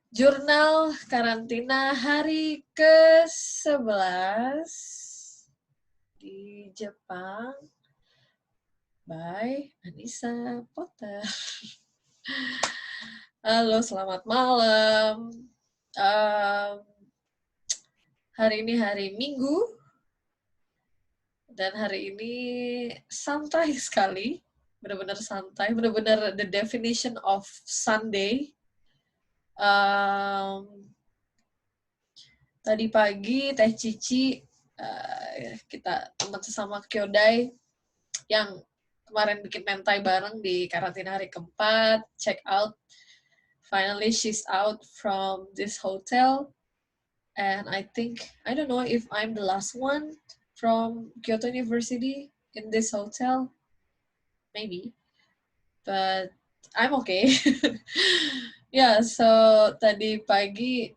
Jurnal karantina hari ke-11 di Jepang by Anissa Potter. Halo, selamat malam. Hari ini hari Minggu, dan hari ini santai sekali. Benar-benar santai, benar-benar the definition of Sunday. Tadi pagi Teh Cici, kita teman sesama Kyodai yang kemarin bikin mentai bareng di karantina hari keempat, check out. Finally, she's out from this hotel. And I don't know if I'm the last one from Kyoto University in this hotel. Maybe. But I'm okay. Ya, so tadi pagi,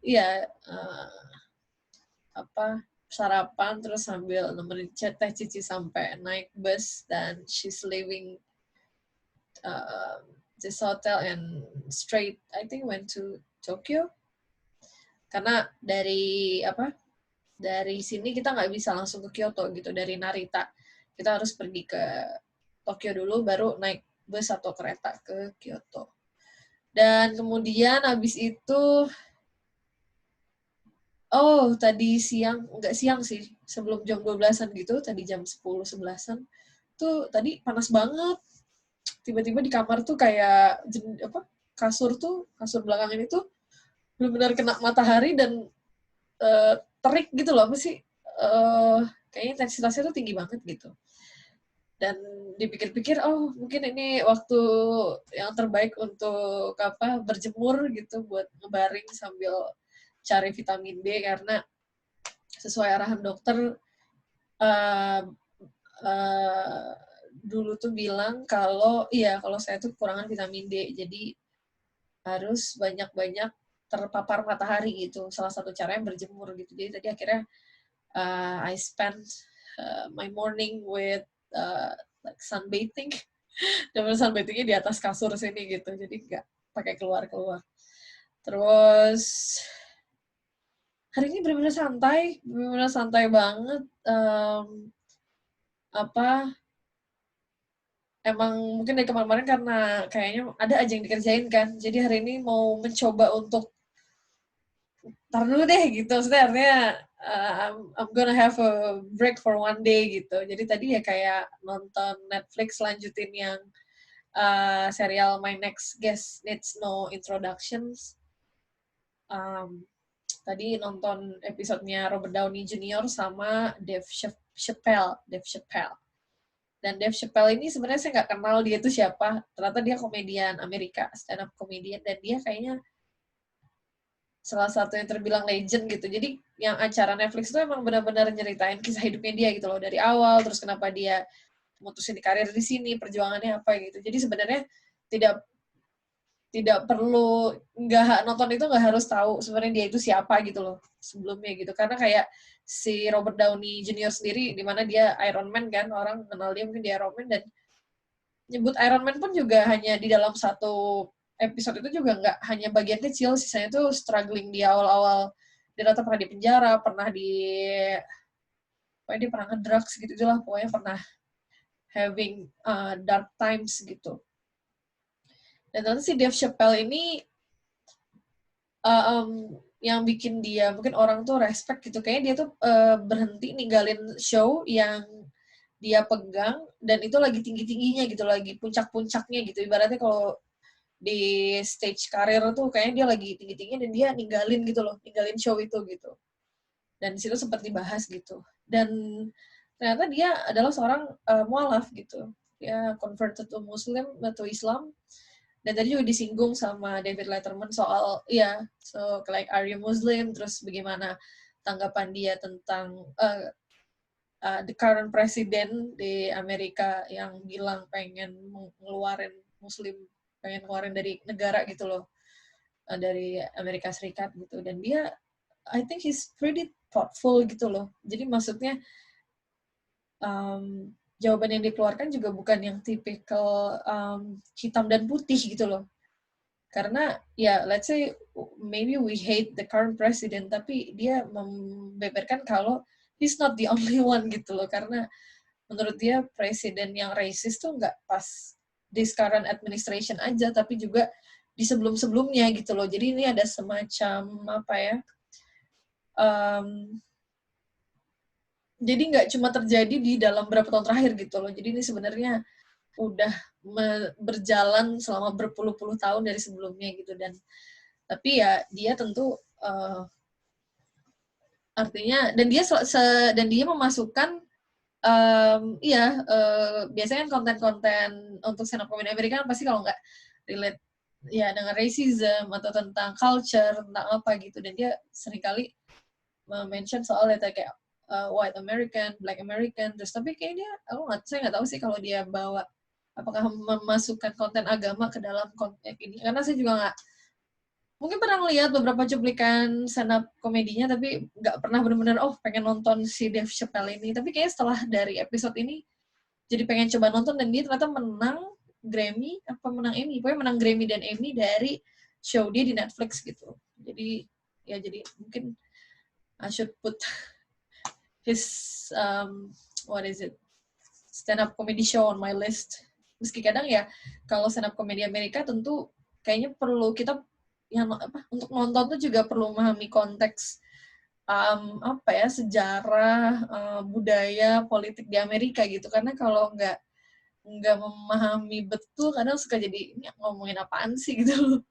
sarapan terus sambil nemenin Teh Cici sampai naik bus, dan she's leaving this hotel and straight I think went to Tokyo, karena dari sini kita nggak bisa langsung ke Kyoto gitu, dari Narita kita harus pergi ke Tokyo dulu baru naik bus atau kereta ke Kyoto. Dan kemudian habis itu tadi siang, nggak siang sih, sebelum jam 12-an gitu, tadi jam 10-11-an, tuh tadi panas banget. Tiba-tiba di kamar tuh kayak, kasur belakang ini tuh benar-benar kena matahari dan terik gitu loh, kayaknya intensitasnya tuh tinggi banget gitu. Dan dipikir-pikir, mungkin ini waktu yang terbaik untuk berjemur gitu, buat ngebaring sambil cari vitamin D, karena sesuai arahan dokter dulu tuh bilang kalau saya tuh kekurangan vitamin D, jadi harus banyak-banyak terpapar matahari gitu. Salah satu caranya berjemur gitu. Jadi tadi akhirnya I spend my morning with like sunbathing. Dan sunbathingnya di atas kasur sini gitu, jadi nggak pakai keluar-keluar. Terus hari ini benar-benar santai banget. Emang mungkin dari kemarin-kemarin karena kayaknya ada aja yang dikerjain kan, jadi hari ini mau mencoba untuk tar dulu deh gitu, maksudnya artinya I'm gonna have a break for one day gitu. Jadi tadi ya kayak nonton Netflix, lanjutin yang serial My Next Guest Needs No Introductions. Tadi nonton episodenya Robert Downey Jr. sama Dave Chappelle. Dan Dave Chappelle ini sebenarnya saya nggak kenal dia itu siapa. Ternyata dia komedian Amerika, stand up comedian, dan dia kayaknya salah satu yang terbilang legend gitu. Jadi yang acara Netflix itu emang benar-benar nyeritain kisah hidupnya dia gitu loh, dari awal, terus kenapa dia mutusin karir di sini, perjuangannya apa gitu. Jadi sebenarnya tidak perlu, nggak nonton itu nggak harus tahu sebenarnya dia itu siapa gitu loh sebelumnya gitu, karena kayak si Robert Downey Jr. sendiri, di mana dia Iron Man kan, orang kenal dia mungkin di Iron Man, dan nyebut Iron Man pun juga hanya di dalam satu episode itu, juga nggak hanya bagian kecil, sisanya tuh struggling di awal-awal. Dia pernah di penjara, pokoknya dia pernah ngedrugs gitu lah, pokoknya pernah having dark times gitu. Dan nanti si Dave Chappelle ini yang bikin dia mungkin orang tuh respect gitu, kayaknya dia tuh berhenti ninggalin show yang dia pegang, dan itu lagi tinggi-tingginya gitu, lagi puncak-puncaknya gitu, ibaratnya kalau di stage karir tuh kayaknya dia lagi tinggi-tingginya, dan dia ninggalin gitu loh, ninggalin show itu gitu. Dan di situ sempat dibahas gitu, dan ternyata dia adalah seorang mualaf gitu, dia converted to Muslim atau Islam. Dan tadi juga disinggung sama David Letterman soal, so like are you Muslim, terus bagaimana tanggapan dia tentang the current president di Amerika yang bilang pengen ngeluarin Muslim, pengen ngeluarin dari negara gitu loh, dari Amerika Serikat gitu. Dan dia, I think he's pretty thoughtful gitu loh. Jadi maksudnya jawaban yang dikeluarkan juga bukan yang tipikal hitam dan putih gitu loh. Karena ya let's say maybe we hate the current president, tapi dia membeberkan kalau he's not the only one gitu loh, karena menurut dia presiden yang racist tuh nggak pas this current administration aja, tapi juga di sebelum-sebelumnya gitu loh. Jadi ini ada semacam apa ya, jadi nggak cuma terjadi di dalam beberapa tahun terakhir gitu loh. Jadi ini sebenarnya udah berjalan selama berpuluh-puluh tahun dari sebelumnya gitu. Dan tapi ya dia tentu artinya, dan dia memasukkan biasanya konten-konten untuk stand up comedy Amerika kan pasti kalau nggak relate ya dengan racism atau tentang culture, tentang apa gitu, dan dia seringkali mention soal kayak white American, black American, terus tapi kayak dia, saya nggak tahu sih kalau dia bawa apakah memasukkan konten agama ke dalam konten ini, karena saya juga nggak, mungkin pernah ngeliat beberapa cuplikan stand up komedinya, tapi nggak pernah benar-benar pengen nonton si Dave Chappelle ini. Tapi kayaknya setelah dari episode ini jadi pengen coba nonton, dan dia ternyata menang Emmy, pokoknya menang Grammy dan Emmy dari show dia di Netflix gitu. Jadi mungkin I should put his stand up comedy show on my list. Meski kadang ya kalau stand up comedy Amerika tentu kayaknya perlu kita untuk nonton tuh juga perlu memahami konteks sejarah, budaya, politik di Amerika gitu. Karena kalau nggak memahami betul, kadang suka jadi ini ngomongin apaan sih gitu.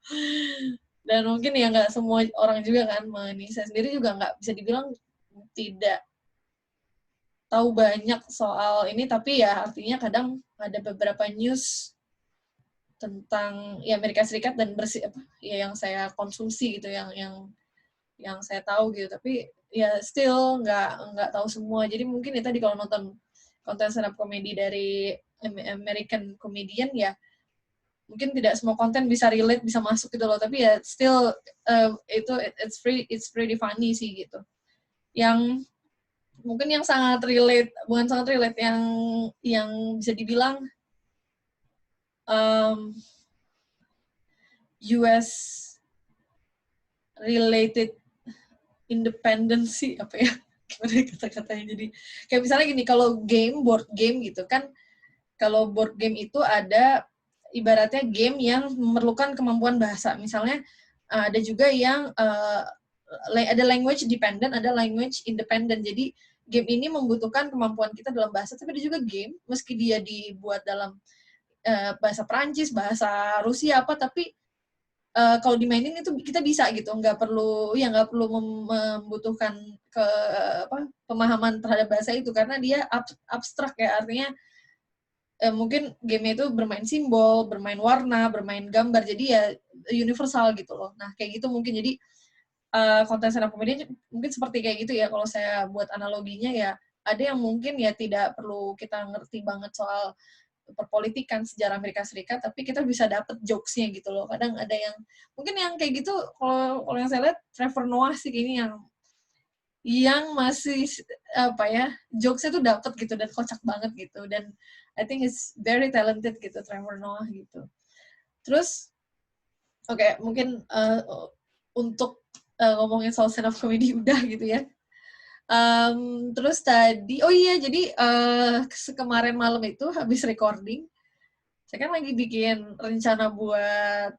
Dan mungkin ya nggak semua orang juga kan, saya sendiri juga nggak bisa dibilang tidak tahu banyak soal ini, tapi ya artinya kadang ada beberapa news tentang ya Amerika Serikat dan yang saya konsumsi gitu, yang saya tahu gitu, tapi ya still nggak tahu semua. Jadi mungkin ya tadi kalau nonton konten stand up comedy dari American comedian ya mungkin tidak semua konten bisa relate, bisa masuk gitu loh, tapi ya still it's pretty funny sih gitu. Yang mungkin yang sangat relate, bukan sangat relate, yang bisa dibilang US related independency, apa ya gimana kata-katanya, jadi kayak misalnya gini, kalau board game gitu kan, kalau board game itu ada ibaratnya game yang memerlukan kemampuan bahasa, misalnya ada juga yang ada language dependent, ada language independent. Jadi game ini membutuhkan kemampuan kita dalam bahasa, tapi ada juga game meski dia dibuat dalam bahasa Perancis, bahasa Rusia apa, tapi kalau dimainin itu kita bisa gitu, nggak perlu membutuhkan pemahaman terhadap bahasa itu, karena dia abstrak ya, artinya mungkin game itu bermain simbol, bermain warna, bermain gambar, jadi ya universal gitu loh. Nah kayak gitu mungkin, jadi konten stand up comedy mungkin seperti kayak gitu ya, kalau saya buat analoginya ya, ada yang mungkin ya tidak perlu kita ngerti banget soal perpolitikan sejarah Amerika Serikat, tapi kita bisa dapet jokes-nya gitu loh. Kadang ada yang mungkin yang kayak gitu, kalau yang saya lihat Trevor Noah sih ini yang masih jokes-nya tuh dapet gitu dan kocak banget gitu, dan I think he's very talented gitu, Trevor Noah gitu. Terus mungkin untuk ngomongin soal stand up comedy udah gitu ya. Terus tadi, jadi kemarin malam itu habis recording, saya kan lagi bikin rencana buat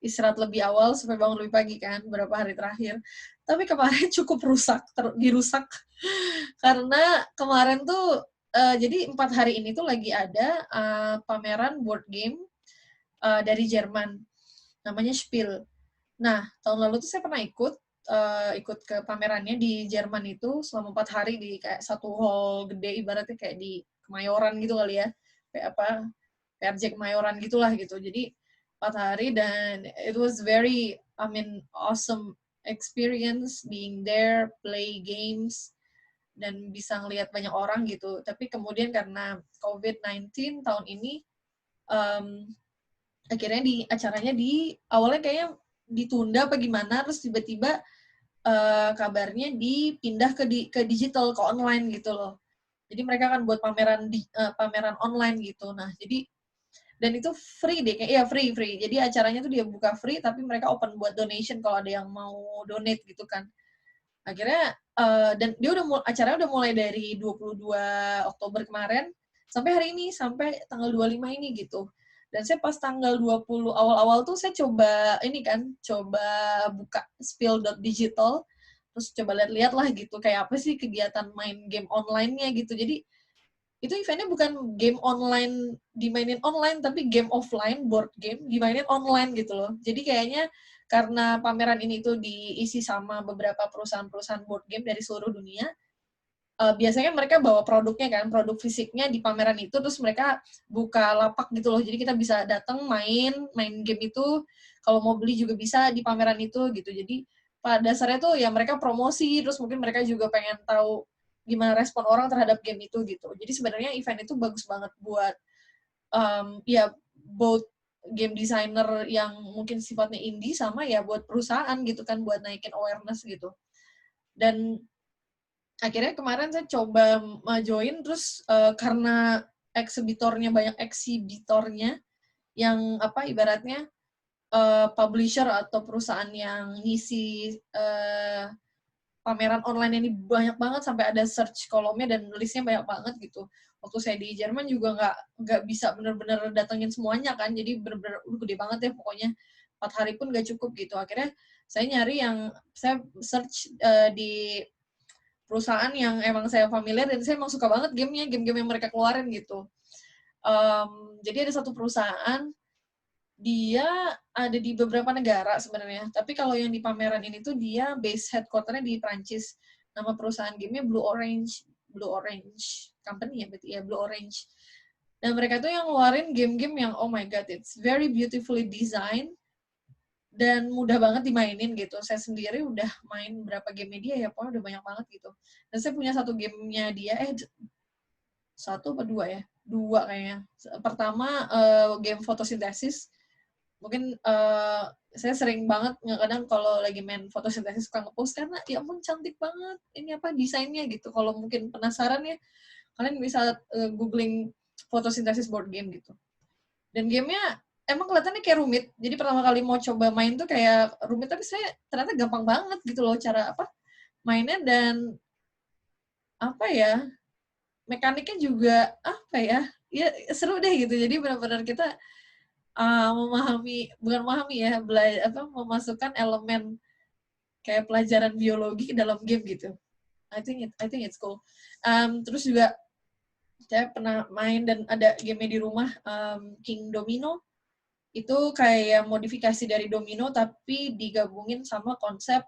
istirahat lebih awal supaya bangun lebih pagi kan, beberapa hari terakhir. Tapi kemarin cukup dirusak karena kemarin tuh jadi 4 hari ini tuh lagi ada pameran board game dari Jerman, namanya Spiel. Nah, tahun lalu tuh saya pernah ikut ke pamerannya di Jerman itu selama 4 hari di kayak satu hall gede, ibaratnya kayak di Kemayoran gitu kali ya, kayak PRJ Kemayoran gitulah gitu. Jadi 4 hari, dan it was very awesome experience being there, play games, dan bisa ngelihat banyak orang gitu. Tapi kemudian karena COVID-19 tahun ini akhirnya acaranya awalnya kayaknya ditunda apa gimana, terus tiba-tiba kabarnya dipindah ke digital, ke online gitu loh. Jadi mereka akan buat pameran online gitu. Nah, jadi Dan itu free deh, kayak free. Jadi acaranya tuh dia buka free, tapi mereka open buat donation kalau ada yang mau donate gitu kan. Akhirnya dan dia acaranya udah mulai dari 22 Oktober kemarin sampai hari ini, sampai tanggal 25 ini gitu. Dan saya pas tanggal 20 awal-awal tuh saya coba buka spill.digital, terus coba lihat-lihat lah gitu kayak apa sih kegiatan main game online-nya gitu. Jadi itu eventnya bukan game online dimainin online, tapi game offline, board game dimainin online gitu loh. Jadi kayaknya karena pameran ini tuh diisi sama beberapa perusahaan-perusahaan board game dari seluruh dunia, biasanya mereka bawa produknya kan, produk fisiknya di pameran itu, terus mereka buka lapak gitu loh. Jadi kita bisa datang main game itu, kalau mau beli juga bisa di pameran itu gitu. Jadi pada dasarnya tuh ya mereka promosi, terus mungkin mereka juga pengen tahu gimana respon orang terhadap game itu gitu. Jadi sebenarnya event itu bagus banget buat ya both game designer yang mungkin sifatnya indie sama ya buat perusahaan gitu kan, buat naikin awareness gitu. Dan akhirnya kemarin saya coba join, terus karena banyak eksibitornya yang ibaratnya publisher atau perusahaan yang ngisi pameran online ini banyak banget, sampai ada search kolomnya dan listnya banyak banget gitu. Waktu saya di Jerman juga nggak bisa bener-bener datengin semuanya kan, jadi bener-bener gede banget ya pokoknya, 4 hari pun nggak cukup gitu. Akhirnya saya search di perusahaan yang emang saya familiar dan saya emang suka banget game-game yang mereka keluarin gitu. Jadi ada satu perusahaan, dia ada di beberapa negara sebenarnya, tapi kalau yang di pameran ini tuh dia base headquarter-nya di Prancis. Nama perusahaan gamenya Blue Orange Company ya, berarti ya Blue Orange. Dan mereka tuh yang ngeluarin game-game yang oh my god, it's very beautifully designed dan mudah banget dimainin gitu. Saya sendiri udah main berapa game dia ya, pokoknya udah banyak banget gitu. Dan saya punya satu gamenya dia, satu apa dua ya? Dua kayaknya. Pertama game fotosintesis. Mungkin saya sering banget kadang kalau lagi main fotosintesis suka ngepost karena ya ampun cantik banget ini desainnya gitu. Kalau mungkin penasaran ya, kalian bisa googling fotosintesis board game gitu. Dan gamenya emang kelihatannya kayak rumit. Jadi pertama kali mau coba main tuh kayak rumit, tapi saya ternyata gampang banget gitu loh cara mainnya. Dan mekaniknya juga ya seru deh gitu. Jadi benar-benar kita memasukkan elemen kayak pelajaran biologi ke dalam game gitu. I think it's cool. Terus juga saya pernah main dan ada game di rumah, King Domino. Itu kayak modifikasi dari domino tapi digabungin sama konsep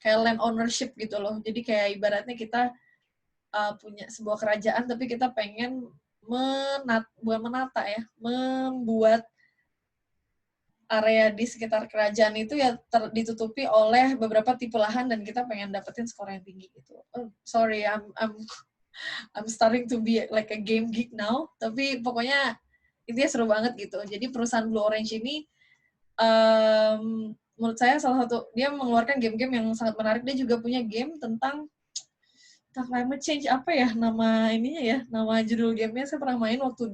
kayak land ownership gitu loh. Jadi kayak ibaratnya kita punya sebuah kerajaan tapi kita pengen membuat area di sekitar kerajaan itu ya ditutupi oleh beberapa tipe lahan dan kita pengen dapetin skor yang tinggi gitu. Oh, sorry, I'm starting to be like a game geek now, tapi pokoknya intinya seru banget gitu. Jadi perusahaan Blue Orange ini menurut saya salah satu, dia mengeluarkan game-game yang sangat menarik. Dia juga punya game tentang climate change, nama judul gamenya saya pernah main waktu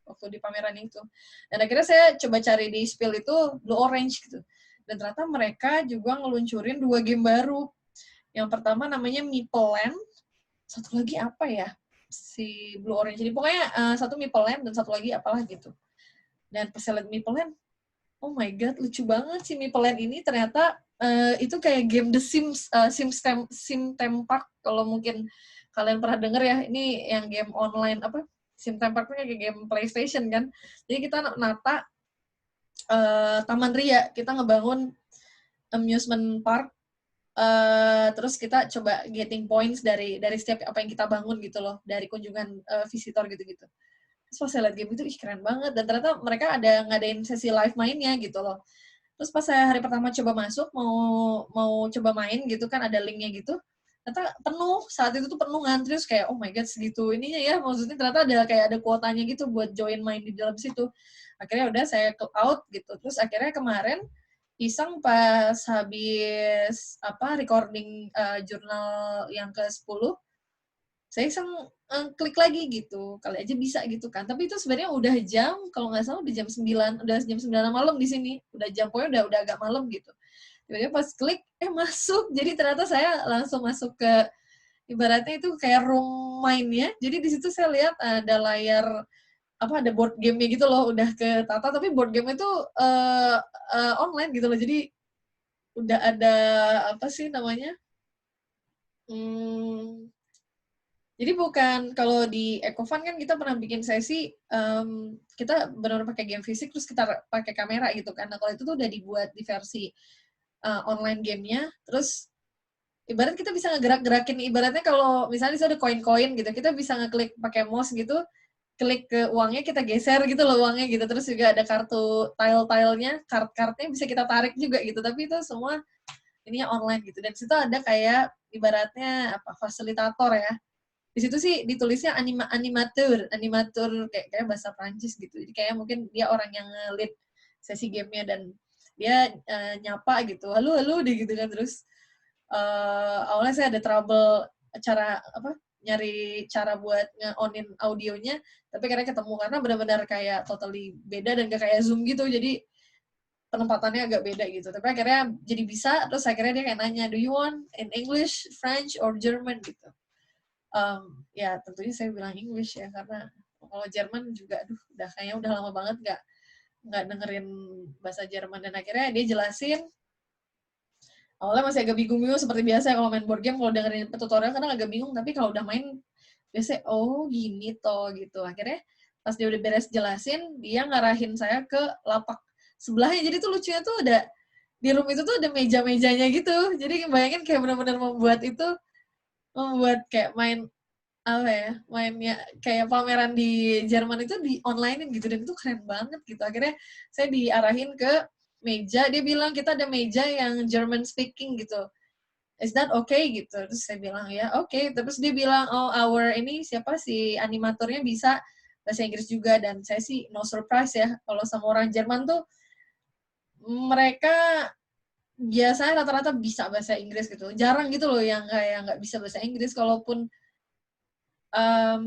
di pameran itu. Dan akhirnya saya coba cari di Spill itu Blue Orange gitu. Dan ternyata mereka juga ngeluncurin 2 game baru. Yang pertama namanya Meeple Land, satu lagi apa ya? Si Blue Orange. Jadi pokoknya satu Meeple Land dan satu lagi apalah gitu. Dan pas saya lihat Meeple Land, oh my god, lucu banget si Meeple Land ini. Ternyata itu kayak game The Sims, Sim Theme Park, kalau mungkin kalian pernah denger ya. Ini yang game online Sim Theme Park kayak game PlayStation kan. Jadi kita nata Taman Ria, kita ngebangun amusement park, terus kita coba getting points dari setiap apa yang kita bangun gitu loh, dari kunjungan visitor gitu-gitu. Terus pas saya lihat game itu, keren banget. Dan ternyata mereka ada ngadain sesi live mainnya gitu loh. Terus pas saya hari pertama coba masuk, mau coba main gitu kan, ada linknya gitu. Ternyata penuh, saat itu tuh penuh ngantri, terus kayak, oh my god, segitu ininya ya. Maksudnya ternyata ada kuotanya gitu buat join main di dalam situ. Akhirnya udah saya clock out gitu. Terus akhirnya kemarin, iseng pas habis recording jurnal yang ke-10, saya iseng klik lagi gitu, kali aja bisa gitu kan. Tapi itu sebenarnya udah jam, kalau nggak salah udah jam 9, udah jam 9 malam di sini. Udah jam, pokoknya udah agak malam gitu. Tiba-tiba pas klik, masuk. Jadi ternyata saya langsung masuk ke, ibaratnya itu kayak room mainnya. Jadi di situ saya lihat ada layar, ada board game-nya gitu loh, udah ketata, tapi board game itu online gitu loh. Jadi udah ada, apa sih namanya, hmm, jadi bukan, kalau di Ecofun kan kita pernah bikin sesi, kita benar pakai game fisik terus kita pakai kamera gitu kan. Nah kalau itu tuh udah dibuat di versi online gamenya, terus ibarat kita bisa ngegerak-gerakin, ibaratnya kalau misalnya ada koin-koin gitu, kita bisa ngeklik pakai mouse gitu, klik ke uangnya, kita geser gitu loh uangnya gitu, terus juga ada kartu tile-tilenya, card-cardnya bisa kita tarik juga gitu, tapi itu semua ininya online gitu. Dan situ ada kayak ibaratnya fasilitator ya. Di situ sih ditulisnya animatur kayak bahasa Prancis gitu. Jadi kayak mungkin dia orang yang lead sesi gamenya, dan dia nyapa gitu, halo deh gitu kan. Terus awalnya saya ada trouble nyari cara buat nge-onin audionya, tapi karena ketemu, karena benar-benar kayak totally beda dan gak kayak Zoom gitu, jadi penempatannya agak beda gitu. Tapi akhirnya jadi bisa, terus akhirnya dia kayak nanya, do you want in English, French, or German gitu. Ya tentunya saya bilang English ya, karena kalau Jerman juga, udah kayaknya udah lama banget nggak dengerin bahasa Jerman. Dan akhirnya dia jelasin, awalnya masih agak bingung-bingung seperti biasa kalau main board game, kalau dengerin tutorial kadang agak bingung, tapi kalau udah main biasanya gini toh gitu. Akhirnya pas dia udah beres jelasin, dia ngarahin saya ke lapak sebelahnya. Jadi tuh lucunya tuh ada di room itu tuh ada meja-mejanya gitu. Jadi bayangin kayak benar-benar membuat kayak mainnya kayak pameran di Jerman itu di onlinein gitu, dan itu keren banget gitu. Akhirnya saya diarahin ke meja, dia bilang kita ada meja yang German speaking gitu. Is that okay gitu? Terus saya bilang ya oke. Okay. Terus dia bilang ini siapa si animatornya bisa bahasa Inggris juga, dan saya sih no surprise ya kalau sama orang Jerman tuh mereka biasanya rata-rata bisa bahasa Inggris gitu. Jarang gitu loh yang kayak nggak bisa bahasa Inggris. Kalaupun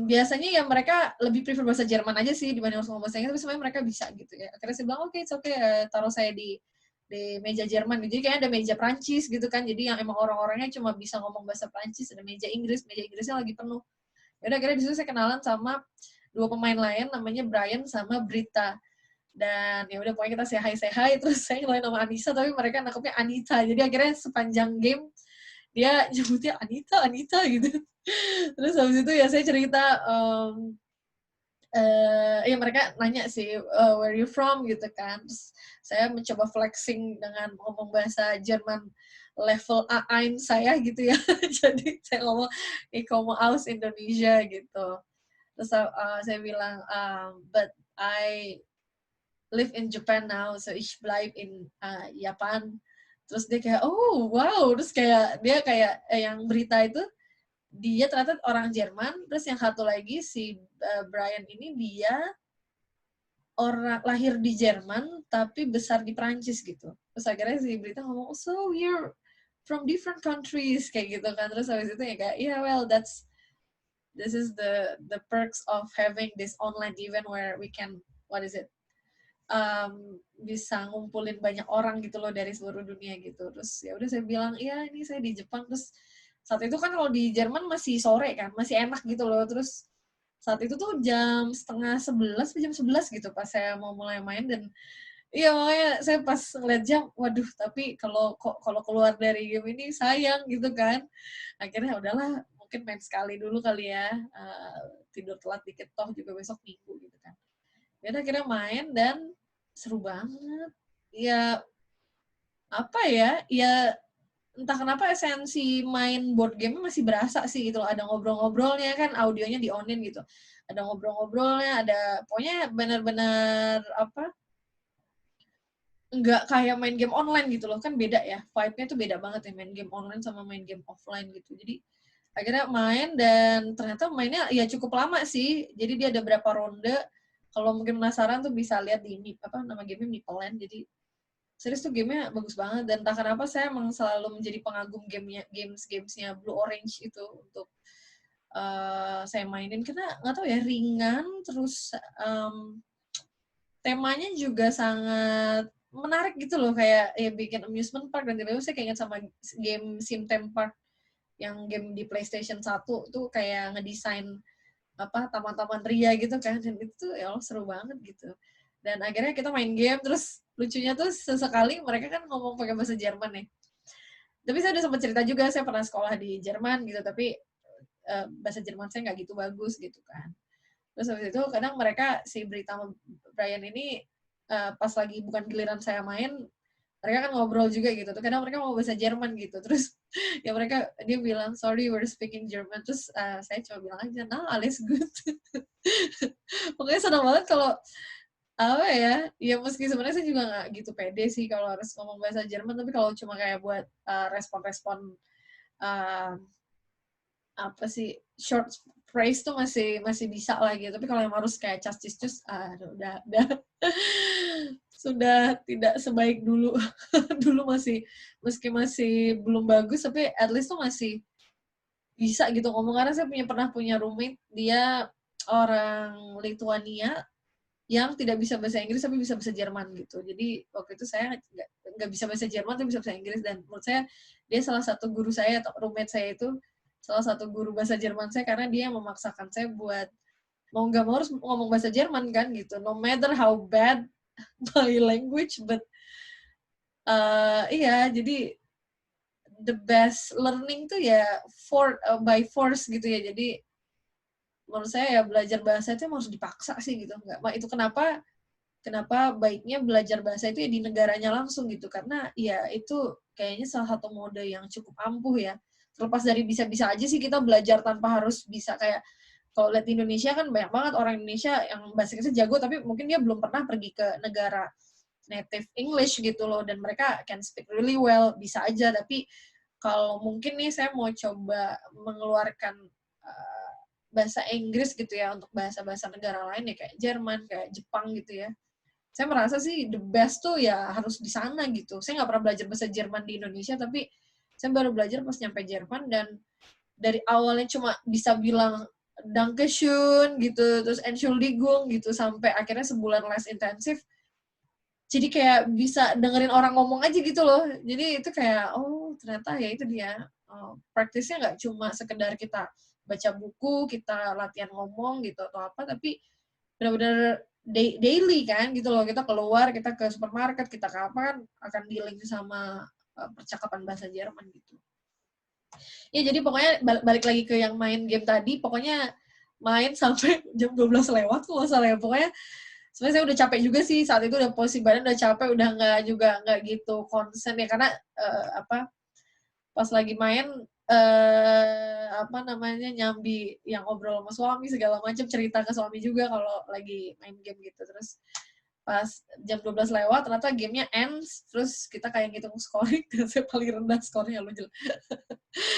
biasanya ya mereka lebih prefer bahasa Jerman aja sih dibanding harus ngomong bahasa Inggris, tapi sebenarnya mereka bisa gitu ya. Akhirnya saya bilang oke, it's okay, taruh saya di meja Jerman. Jadi kayaknya ada meja Prancis gitu kan. Jadi yang emang orang-orangnya cuma bisa ngomong bahasa Prancis, ada meja Inggrisnya lagi penuh. Ya udah, akhirnya di situ saya kenalan sama dua pemain lain, namanya Brian sama Brita. Dan ya udah pokoknya kita say hi, terus saya ngelain nama Anissa tapi mereka nangkepnya Anita. Jadi akhirnya sepanjang game dia nyebutnya Anita gitu. Terus habis itu ya saya cerita, ya mereka nanya sih, where you from gitu kan. Terus saya mencoba flexing dengan ngomong bahasa Jerman level A1 saya gitu ya. Jadi saya ngomong, ich komme aus Indonesia gitu. Terus saya bilang, but I live in Japan now, so ich bleib in Japan. Terus dia kayak, oh wow, terus kayak dia kayak yang berita itu dia ternyata orang Jerman, terus yang satu lagi si Brian ini dia orang lahir di Jerman tapi besar di Prancis gitu. Terus akhirnya si berita ngomong, oh, so you're from different countries kayak gitu kan. Terus habis itu ya kayak, yeah well this is the perks of having this online event where we can, what is it, bisa ngumpulin banyak orang gitu loh dari seluruh dunia gitu. Terus ya udah saya bilang, iya ini saya di Jepang. Terus saat itu kan kalau di Jerman masih sore kan, masih enak gitu loh. Terus saat itu tuh jam 10:30, jam 11 gitu pas saya mau mulai main. Dan iya makanya saya pas ngeliat jam, waduh tapi kalau keluar dari game ini sayang gitu kan. Akhirnya udahlah, mungkin main sekali dulu kali ya, tidur telat dikit toh juga besok minggu gitu kan. Ya udah akhirnya main dan seru banget. Ya apa ya, ya entah kenapa esensi main board game masih berasa sih gitu loh. Ada ngobrol-ngobrolnya kan, audionya di-on-in gitu. Ada ngobrol-ngobrolnya, ada pokoknya benar-benar nggak kayak main game online gitu loh. Kan beda ya, vibe-nya tuh beda banget ya main game online sama main game offline gitu. Jadi akhirnya main dan ternyata mainnya ya cukup lama sih. Jadi dia ada berapa ronde. Kalau mungkin penasaran tuh bisa lihat di nama gamenya Meeple Land. Jadi serius tuh gamenya bagus banget, dan entah kenapa saya emang selalu menjadi pengagum gamesnya Blue Orange itu untuk saya mainin karena nggak tahu ya, ringan, terus temanya juga sangat menarik gitu loh, kayak ya bikin amusement park, dan tiba-tiba saya keinget sama game Sim Theme Park yang game di PlayStation 1 tuh kayak ngedesain taman-taman ria gitu kan, dan itu tuh ya Allah seru banget gitu. Dan akhirnya kita main game, terus lucunya tuh sesekali mereka kan ngomong pakai bahasa Jerman ya. Tapi saya udah sempat cerita juga, saya pernah sekolah di Jerman gitu, tapi bahasa Jerman saya nggak gitu bagus gitu kan. Terus habis itu kadang mereka, si Brita sama Brian ini pas lagi bukan giliran saya main, mereka kan ngobrol juga gitu. Tuh kadang mereka mau bahasa Jerman gitu. Terus ya dia bilang sorry we're speaking German. Terus saya coba bilang aja, nah alles good. Pokoknya senang banget kalau apa ya meski sebenarnya saya juga nggak gitu pede sih kalau harus ngomong bahasa Jerman, tapi kalau cuma kayak buat respon-respon uh, apa sih, short phrase tuh masih bisa lah gitu. Tapi kalau yang harus kayak cus udah sudah tidak sebaik dulu. Dulu meski masih belum bagus, tapi at least tuh masih bisa gitu ngomong. Karena saya pernah punya roommate, dia orang Lituania yang tidak bisa bahasa Inggris tapi bisa bahasa Jerman gitu. Jadi waktu itu saya nggak bisa bahasa Jerman tapi bisa bahasa Inggris, dan menurut saya dia salah satu guru saya, atau roommate saya itu salah satu guru bahasa Jerman saya, karena dia memaksakan saya buat mau nggak mau harus ngomong bahasa Jerman kan gitu. No matter how bad my language, but iya, jadi the best learning tuh ya by force gitu ya. Jadi menurut saya ya belajar bahasa itu harus dipaksa sih gitu. Nggak, itu kenapa baiknya belajar bahasa itu ya di negaranya langsung gitu, karena ya itu kayaknya salah satu mode yang cukup ampuh ya. Terlepas dari bisa-bisa aja sih kita belajar tanpa harus bisa kayak, kalau lihat di Indonesia kan banyak banget orang Indonesia yang bahasa Inggrisnya jago tapi mungkin dia belum pernah pergi ke negara native English gitu loh, dan mereka can speak really well, bisa aja. Tapi kalau mungkin nih saya mau coba mengeluarkan bahasa Inggris gitu ya untuk bahasa-bahasa negara lain ya, kayak Jerman, kayak Jepang gitu ya. Saya merasa sih the best tuh ya harus di sana gitu. Saya nggak pernah belajar bahasa Jerman di Indonesia, tapi saya baru belajar pas nyampe Jerman, dan dari awalnya cuma bisa bilang Dankeschön gitu, terus Entschuldigung gitu, sampai akhirnya sebulan les intensif, jadi kayak bisa dengerin orang ngomong aja gitu loh. Jadi itu kayak, oh ternyata ya itu dia, praktisnya nggak cuma sekedar kita baca buku, kita latihan ngomong gitu atau apa, tapi benar-benar daily kan gitu loh. Kita keluar, kita ke supermarket, kita ke apa kan akan dealing sama percakapan bahasa Jerman gitu. Ya jadi pokoknya balik lagi ke yang main game tadi, pokoknya main sampai jam 12 lewat kok nggak salah ya. Pokoknya sebenarnya saya udah capek juga sih saat itu, udah posisi badan udah capek, udah nggak gitu konsen ya, karena pas lagi main nyambi yang ngobrol sama suami segala macam, cerita ke suami juga kalau lagi main game gitu. Terus pas jam 12 lewat ternyata gamenya ends, terus kita kayak ngitung scoring dan saya paling rendah skornya loh.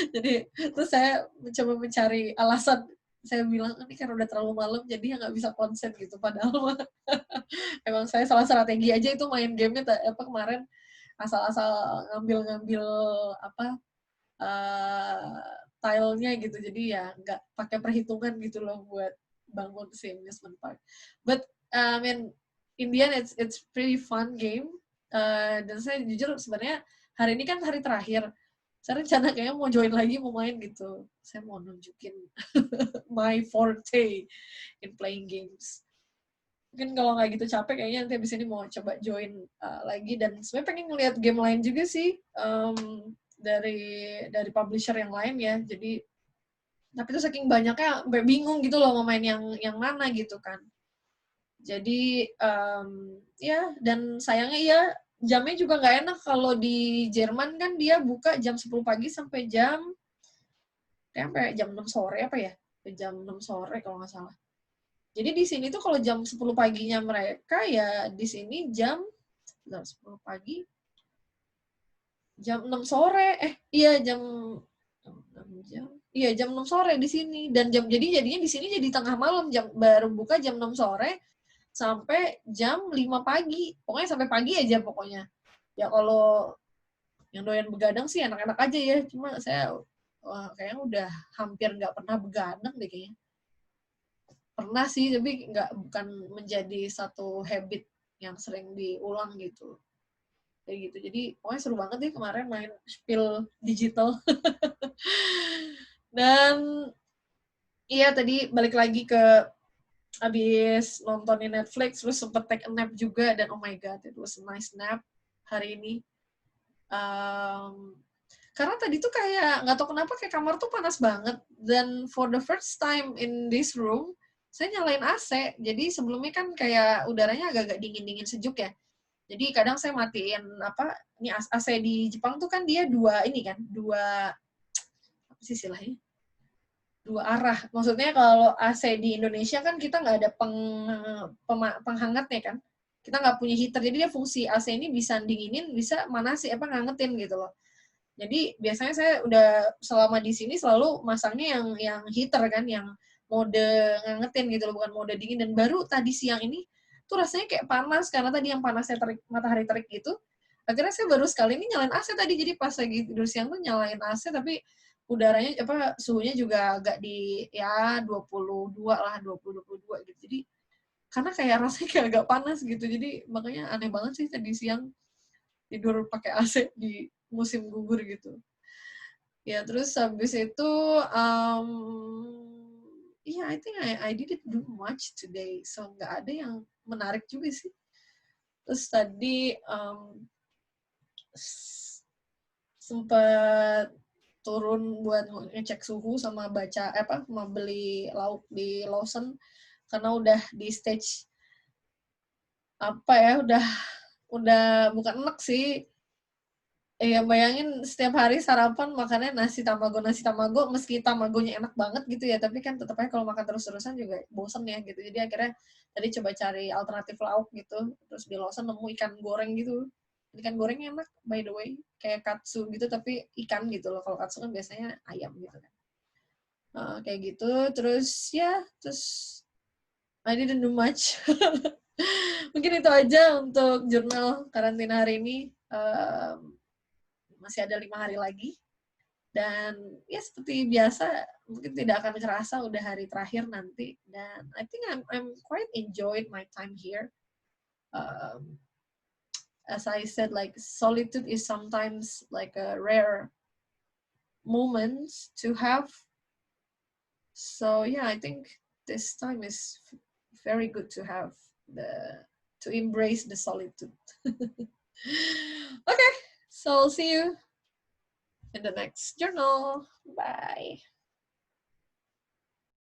Jadi terus saya mencoba mencari alasan, saya bilang ini kan udah terlalu malam jadi nggak bisa konsen gitu, padahal emang saya salah strategi aja itu main gamenya kemarin, asal-asal ngambil tilenya gitu, jadi ya nggak pakai perhitungan gitu loh buat bangun si amusement park. But I mean in the end it's pretty fun game, dan saya jujur sebenarnya hari ini kan hari terakhir, saya rencana kayaknya mau join lagi, mau main gitu. Saya mau nunjukin my forte in playing games. Mungkin kalau nggak gitu capek, kayaknya nanti abis ini mau coba join lagi. Dan sebenarnya pengen ngeliat game lain juga sih, dari publisher yang lain ya. Jadi tapi itu saking banyaknya sampai bingung gitu loh mau main yang mana gitu kan. Jadi ya, dan sayangnya ya jamnya juga nggak enak. Kalau di Jerman kan dia buka jam 10 pagi sampai jam 6 sore apa ya? Jam 6 sore kalau nggak salah. Jadi di sini tuh kalau jam 10 paginya mereka, ya di sini jam 10 pagi, jam 6 sore. Jam 6 sore di sini. Dan jadinya di sini jadi tengah malam, baru buka jam 6 sore sampai jam 5 pagi. Pokoknya sampai pagi aja pokoknya. Ya kalau yang doyan begadang sih enak-enak aja ya. Cuma saya wah kayaknya udah hampir nggak pernah begadang deh kayaknya. Pernah sih, tapi bukan menjadi satu habit yang sering diulang gitu. Kayak gitu. Jadi pokoknya seru banget nih kemarin main Spiel Digital. Dan iya tadi balik lagi ke abis nontonin Netflix, terus sempet take a nap juga, dan oh my god, it was a nice nap hari ini. Karena tadi tuh kayak nggak tahu kenapa kayak kamar tuh panas banget, dan for the first time in this room saya nyalain AC. Jadi sebelumnya kan kayak udaranya agak-agak dingin-dingin sejuk ya. Jadi kadang saya matiin ini AC di Jepang tuh kan dia dua apa sih istilahnya? Dua arah. Maksudnya kalau AC di Indonesia kan kita nggak ada penghangatnya kan. Kita nggak punya heater. Jadi dia fungsi AC ini bisa dinginin, bisa manasin ngangetin gitu loh. Jadi biasanya saya udah selama di sini selalu masangnya yang heater kan, yang mode ngangetin gitu loh, bukan mode dingin. Dan baru tadi siang ini tuh rasanya kayak panas karena tadi yang panasnya terik, matahari terik gitu. Akhirnya saya baru sekali ini nyalain AC tadi, jadi pas lagi tidur siang tuh nyalain AC, tapi udaranya suhunya juga agak di ya 22 lah, 22 gitu. Jadi karena kayak rasanya kayak agak panas gitu. Jadi makanya aneh banget sih tadi siang tidur pakai AC di musim gugur gitu. Ya terus habis itu yeah, I think I didn't do much today, so nggak ada yang menarik juga sih. Terus tadi sempat turun buat ngecek suhu sama sama beli lauk di Lawson, karena udah di stage udah bukan enek sih. Bayangin setiap hari sarapan makannya nasi tamago, meski tamagonya enak banget gitu ya, tapi kan tetap aja kalau makan terus-terusan juga bosen ya gitu. Jadi akhirnya tadi coba cari alternatif lauk gitu, terus di Lawson nemu ikan goreng gitu. Ikan gorengnya enak, by the way, kayak katsu gitu tapi ikan gitu loh. Kalau katsu kan biasanya ayam gitu kan. Kayak gitu, terus I didn't do much. Mungkin itu aja untuk jurnal karantina hari ini. Masih ada 5 hari lagi. Dan ya seperti biasa, mungkin tidak akan kerasa udah hari terakhir nanti. Dan I think I'm quite enjoyed my time here. As I said, like solitude is sometimes like a rare moment to have. So yeah, I think this time is very good to have to embrace the solitude. Okay, so I'll see you in the next journal. Bye.